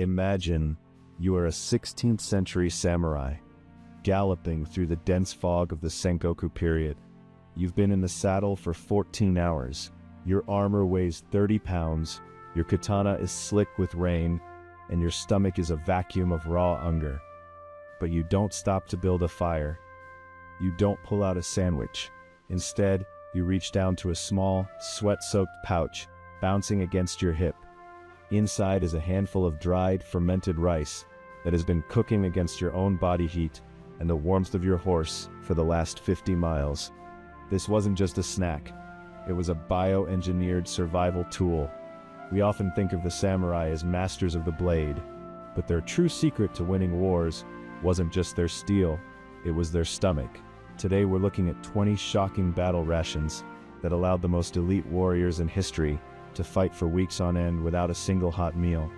Imagine you are a 16th century samurai, galloping through the dense fog of the Sengoku period. You've been in the saddle for 14 hours, your armor weighs 30 pounds, your katana is slick with rain, and your stomach is a vacuum of raw hunger. But you don't stop to build a fire. You don't pull out a sandwich. Instead, you reach down to a small, sweat-soaked pouch, bouncing against your hip. Inside is a handful of dried, fermented rice that has been cooking against your own body heat and the warmth of your horse for the last 50 miles. This wasn't just a snack. It was a bioengineered survival tool. We often think of the samurai as masters of the blade, but their true secret to winning wars wasn't just their steel, it was their stomach. Today we're looking at 20 shocking battle rations that allowed the most elite warriors in history to fight for weeks on end without a single hot meal.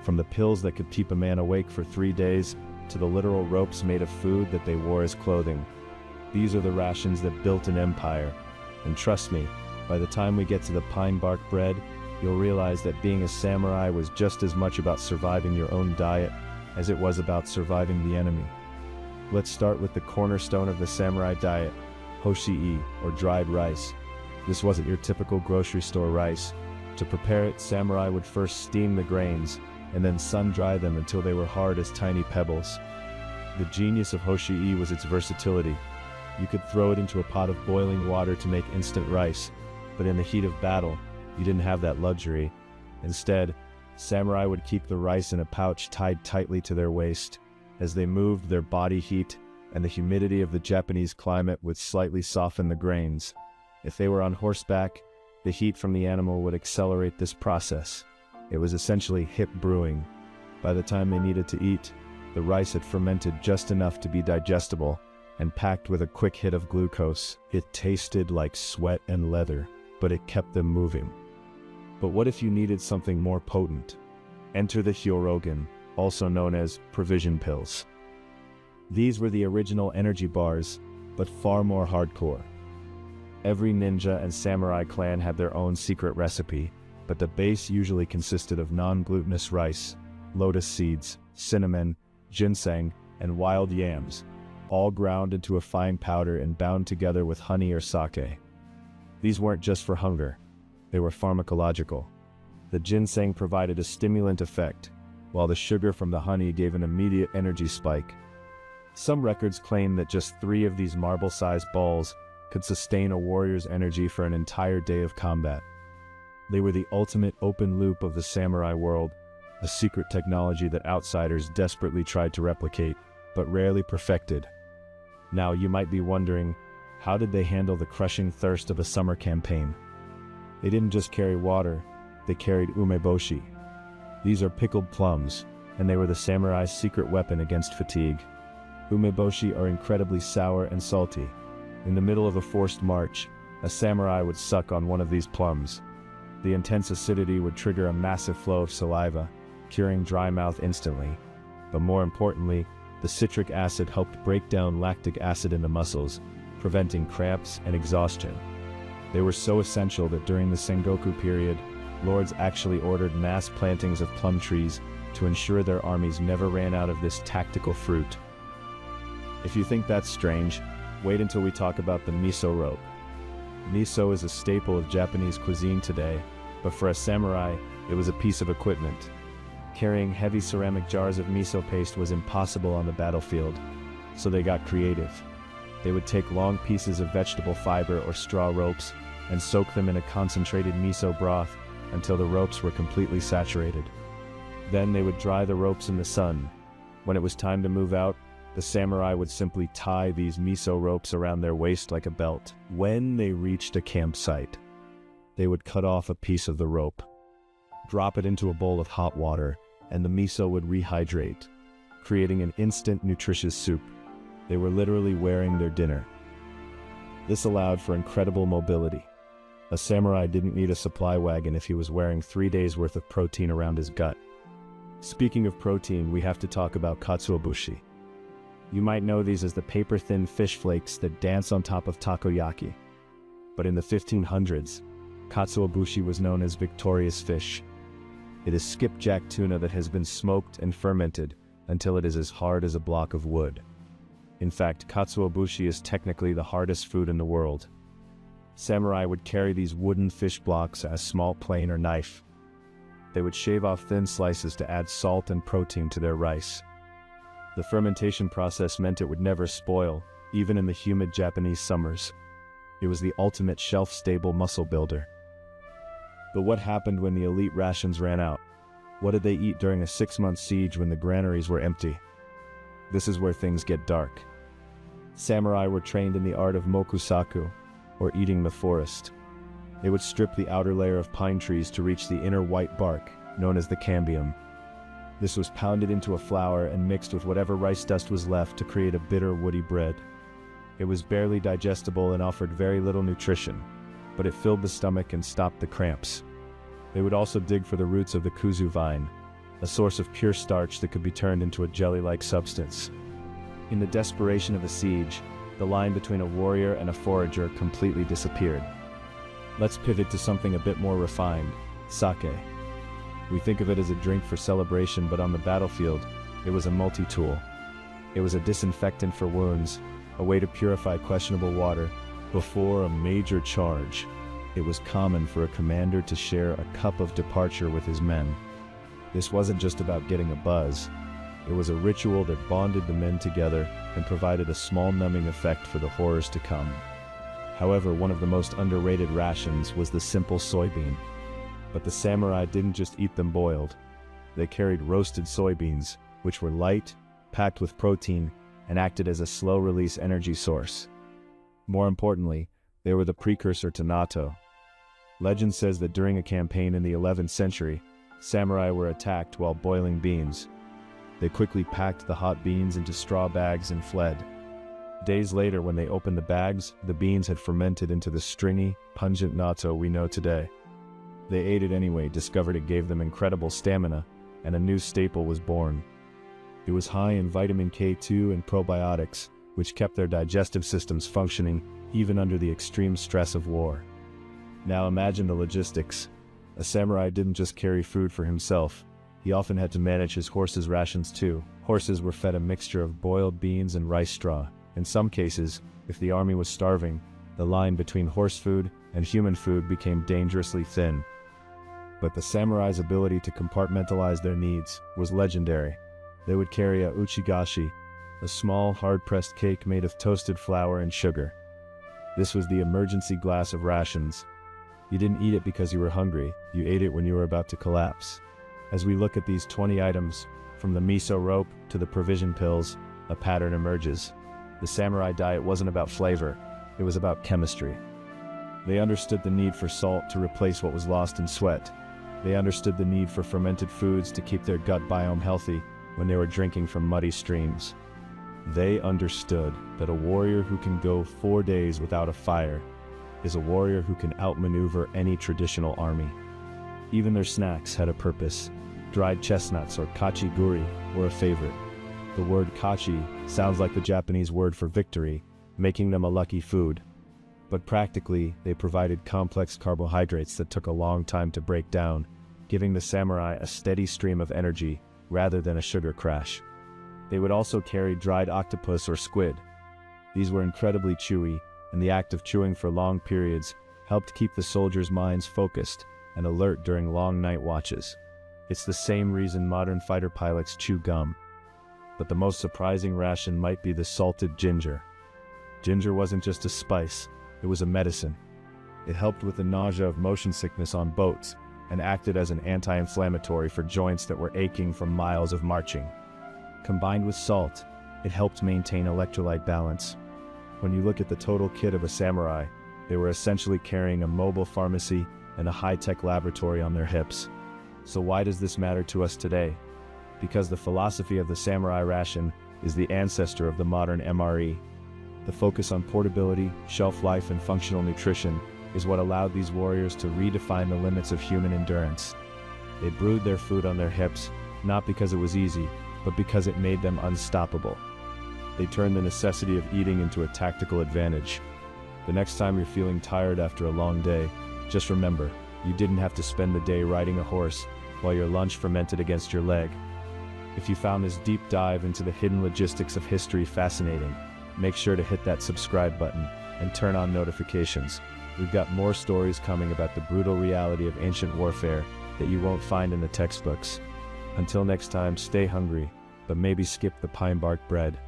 From the pills that could keep a man awake for 3 days, to the literal ropes made of food that they wore as clothing. These are the rations that built an empire. And trust me, by the time we get to the pine bark bread, you'll realize that being a samurai was just as much about surviving your own diet as it was about surviving the enemy. Let's start with the cornerstone of the samurai diet, Hoshi-ii, or dried rice. This wasn't your typical grocery store rice. To prepare it, samurai would first steam the grains, and then sun-dry them until they were hard as tiny pebbles. The genius of Hoshi-ii was its versatility. You could throw it into a pot of boiling water to make instant rice, but in the heat of battle, you didn't have that luxury. Instead, samurai would keep the rice in a pouch tied tightly to their waist. As they moved, their body heat and the humidity of the Japanese climate would slightly soften the grains. If they were on horseback, the heat from the animal would accelerate this process. It was essentially hip brewing. By the time they needed to eat, the rice had fermented just enough to be digestible and packed with a quick hit of glucose. It tasted like sweat and leather, but it kept them moving. But what if you needed something more potent? Enter the Hyorogen, also known as provision pills. These were the original energy bars, but far more hardcore. Every ninja and samurai clan had their own secret recipe, but the base usually consisted of non-glutinous rice, lotus seeds, cinnamon, ginseng, and wild yams, all ground into a fine powder and bound together with honey or sake. These weren't just for hunger, they were pharmacological. The ginseng provided a stimulant effect, while the sugar from the honey gave an immediate energy spike. Some records claim that just 3 of these marble-sized balls could sustain a warrior's energy for an entire day of combat. They were the ultimate open loop of the samurai world, a secret technology that outsiders desperately tried to replicate, but rarely perfected. Now you might be wondering, how did they handle the crushing thirst of a summer campaign? They didn't just carry water, they carried umeboshi. These are pickled plums, and they were the samurai's secret weapon against fatigue. Umeboshi are incredibly sour and salty. In the middle of a forced march, a samurai would suck on one of these plums. The intense acidity would trigger a massive flow of saliva, curing dry mouth instantly. But more importantly, the citric acid helped break down lactic acid in the muscles, preventing cramps and exhaustion. They were so essential that during the Sengoku period, lords actually ordered mass plantings of plum trees to ensure their armies never ran out of this tactical fruit. If you think that's strange, wait until we talk about the miso rope. Miso is a staple of Japanese cuisine today, but for a samurai, it was a piece of equipment. Carrying heavy ceramic jars of miso paste was impossible on the battlefield, so they got creative. They would take long pieces of vegetable fiber or straw ropes and soak them in a concentrated miso broth until the ropes were completely saturated. Then they would dry the ropes in the sun. When it was time to move out, the samurai would simply tie these miso ropes around their waist like a belt. When they reached a campsite, they would cut off a piece of the rope, drop it into a bowl of hot water, and the miso would rehydrate, creating an instant nutritious soup. They were literally wearing their dinner. This allowed for incredible mobility. A samurai didn't need a supply wagon if he was wearing 3 days' worth of protein around his gut. Speaking of protein, we have to talk about katsuobushi. You might know these as the paper-thin fish flakes that dance on top of takoyaki. But in the 1500s, katsuobushi was known as victorious fish. It is skipjack tuna that has been smoked and fermented until it is as hard as a block of wood. In fact, katsuobushi is technically the hardest food in the world. Samurai would carry these wooden fish blocks as small plane or knife. They would shave off thin slices to add salt and protein to their rice. The fermentation process meant it would never spoil, even in the humid Japanese summers. It was the ultimate shelf-stable muscle builder. But what happened when the elite rations ran out? What did they eat during a 6-month siege when the granaries were empty? This is where things get dark. Samurai were trained in the art of mokusaku, or eating the forest. They would strip the outer layer of pine trees to reach the inner white bark, known as the cambium. This was pounded into a flour and mixed with whatever rice dust was left to create a bitter, woody bread. It was barely digestible and offered very little nutrition, but it filled the stomach and stopped the cramps. They would also dig for the roots of the kuzu vine, a source of pure starch that could be turned into a jelly-like substance. In the desperation of a siege, the line between a warrior and a forager completely disappeared. Let's pivot to something a bit more refined: sake. We think of it as a drink for celebration, but on the battlefield, it was a multi-tool. It was a disinfectant for wounds, a way to purify questionable water. Before a major charge, it was common for a commander to share a cup of departure with his men. This wasn't just about getting a buzz. It was a ritual that bonded the men together and provided a small numbing effect for the horrors to come. However, one of the most underrated rations was the simple soybean. But the samurai didn't just eat them boiled. They carried roasted soybeans, which were light, packed with protein, and acted as a slow-release energy source. More importantly, they were the precursor to natto. Legend says that during a campaign in the 11th century, samurai were attacked while boiling beans. They quickly packed the hot beans into straw bags and fled. Days later, when they opened the bags, the beans had fermented into the stringy, pungent natto we know today. They ate it anyway, discovered it gave them incredible stamina, and a new staple was born. It was high in vitamin K2 and probiotics, which kept their digestive systems functioning even under the extreme stress of war. Now imagine the logistics. A samurai didn't just carry food for himself. He often had to manage his horses' rations too. Horses were fed a mixture of boiled beans and rice straw. In some cases, if the army was starving, the line between horse food and human food became dangerously thin. But the samurai's ability to compartmentalize their needs was legendary. They would carry a uchigashi, a small, hard-pressed cake made of toasted flour and sugar. This was the emergency glass of rations. You didn't eat it because you were hungry, you ate it when you were about to collapse. As we look at these 20 items, from the miso rope to the provision pills, a pattern emerges. The samurai diet wasn't about flavor, it was about chemistry. They understood the need for salt to replace what was lost in sweat. They understood the need for fermented foods to keep their gut biome healthy when they were drinking from muddy streams. They understood that a warrior who can go 4 days without a fire is a warrior who can outmaneuver any traditional army. Even their snacks had a purpose. Dried chestnuts or kachi-guri were a favorite. The word kachi sounds like the Japanese word for victory, making them a lucky food. But practically, they provided complex carbohydrates that took a long time to break down, giving the samurai a steady stream of energy rather than a sugar crash. They would also carry dried octopus or squid. These were incredibly chewy, and the act of chewing for long periods helped keep the soldiers' minds focused and alert during long night watches. It's the same reason modern fighter pilots chew gum. But the most surprising ration might be the salted ginger. Ginger wasn't just a spice, it was a medicine. It helped with the nausea of motion sickness on boats and acted as an anti-inflammatory for joints that were aching from miles of marching. Combined with salt, it helped maintain electrolyte balance. When you look at the total kit of a samurai, they were essentially carrying a mobile pharmacy and a high-tech laboratory on their hips. So why does this matter to us today? Because the philosophy of the samurai ration is the ancestor of the modern MRE. The focus on portability, shelf life, and functional nutrition is what allowed these warriors to redefine the limits of human endurance. They brewed their food on their hips, not because it was easy, but because it made them unstoppable. They turned the necessity of eating into a tactical advantage. The next time you're feeling tired after a long day, just remember, you didn't have to spend the day riding a horse. while your lunch fermented against your leg. If you found this deep dive into the hidden logistics of history fascinating, make sure to hit that subscribe button and turn on notifications. We've got more stories coming about the brutal reality of ancient warfare that you won't find in the textbooks. Until next time, stay hungry, but maybe skip the pine bark bread.